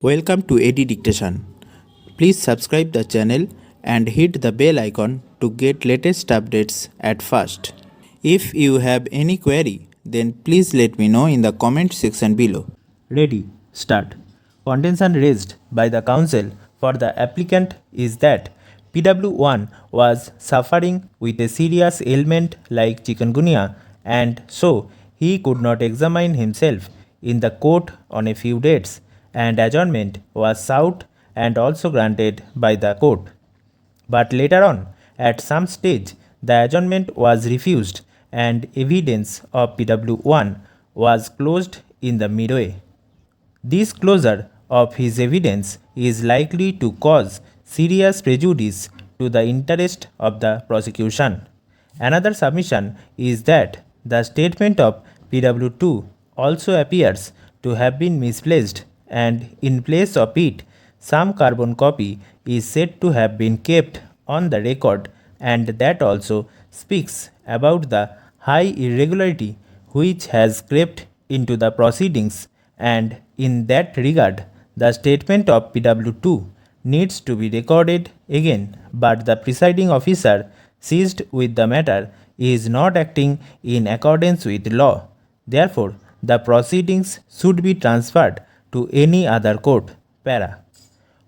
Welcome to AD Dictation. Please subscribe the channel and hit the bell icon to get latest updates at first. If you have any query, then please let me know in the comment section below. Ready, start. Contention raised by the counsel for the applicant is that PW1 was suffering with a serious ailment like chikungunya, and so he could not examine himself in the court on a few dates, and adjournment was sought and also granted by the court. But later on, at some stage, the adjournment was refused and evidence of PW1 was closed in the midway. This closure of his evidence is likely to cause serious prejudice to the interest of the prosecution. Another submission is that the statement of PW2 also appears to have been misplaced, and in place of it, some carbon copy is said to have been kept on the record, and that also speaks about the high irregularity which has crept into the proceedings, and in that regard the statement of PW2 needs to be recorded again, but the presiding officer seized with the matter is not acting in accordance with law. Therefore, the proceedings should be transferred to any other court. Para.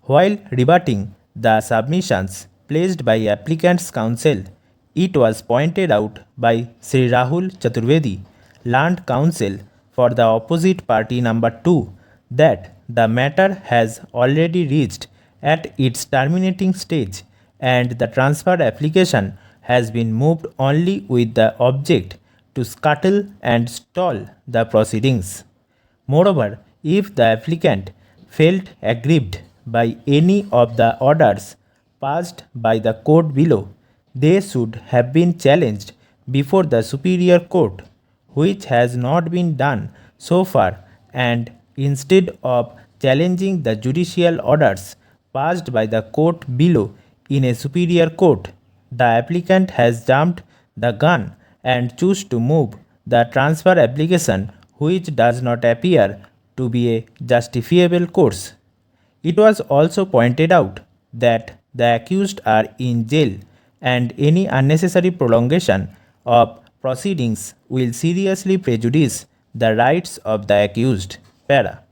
While rebutting the submissions placed by applicant's counsel, it was pointed out by Sri Rahul Chaturvedi, learned counsel for the opposite party number 2, that the matter has already reached at its terminating stage and the transfer application has been moved only with the object to scuttle and stall the proceedings. Moreover, if the applicant felt aggrieved by any of the orders passed by the court below, they should have been challenged before the superior court, which has not been done so far, and instead of challenging the judicial orders passed by the court below in a superior court, the applicant has jumped the gun and choose to move the transfer application, which does not appear to be a justifiable course. It was also pointed out that the accused are in jail and any unnecessary prolongation of proceedings will seriously prejudice the rights of the accused. Para.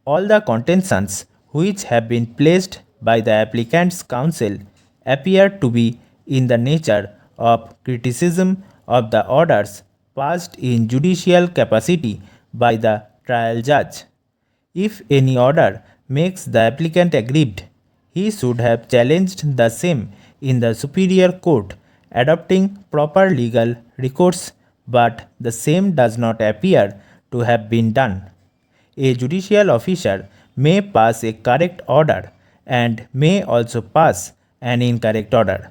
All the contentions which have been placed by the applicant's counsel appear to be in the nature of criticism of the orders passed in judicial capacity by the trial judge. If any order makes the applicant aggrieved, he should have challenged the same in the superior court, adopting proper legal recourse, but the same does not appear to have been done. A judicial officer may pass a correct order and may also pass an incorrect order.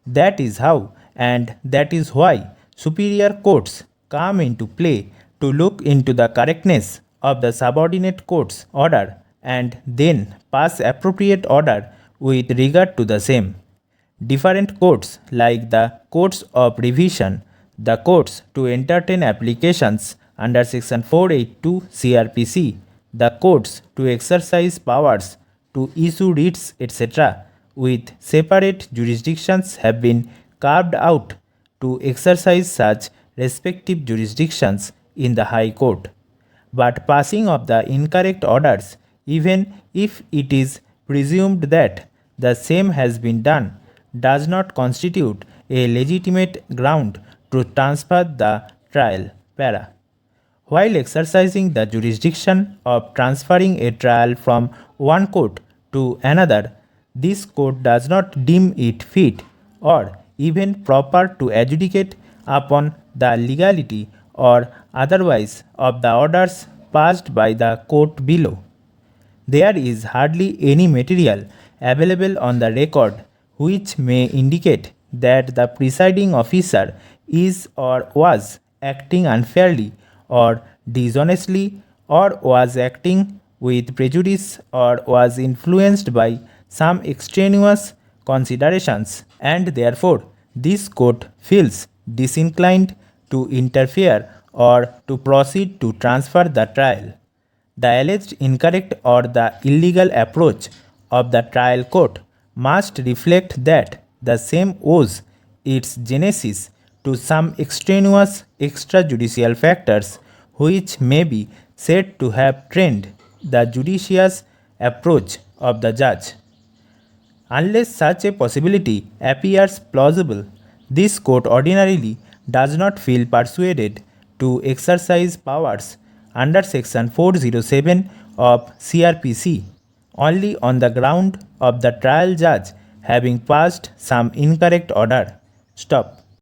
That is how and that is why superior courts come into play to look into the correctness of the subordinate court's order and then pass appropriate order with regard to the same. Different courts like the courts of revision, the courts to entertain applications under section 482 CRPC, the courts to exercise powers to issue writs etc. with separate jurisdictions have been carved out to exercise such respective jurisdictions in the High Court. But passing of the incorrect orders, even if it is presumed that the same has been done, does not constitute a legitimate ground to transfer the trial. Para. While exercising the jurisdiction of transferring a trial from one court to another, this court does not deem it fit or even proper to adjudicate upon the legality or otherwise of the orders passed by the court below. There is hardly any material available on the record which may indicate that the presiding officer is or was acting unfairly or dishonestly or was acting with prejudice or was influenced by some extraneous considerations, and therefore this court feels disinclined to interfere or to proceed to transfer the trial. The alleged incorrect or the illegal approach of the trial court must reflect that the same owes its genesis to some extraneous extrajudicial factors which may be said to have trained the judicious approach of the judge. Unless such a possibility appears plausible, this court ordinarily does not feel persuaded to exercise powers under section 407 of CRPC only on the ground of the trial judge having passed some incorrect order. Stop.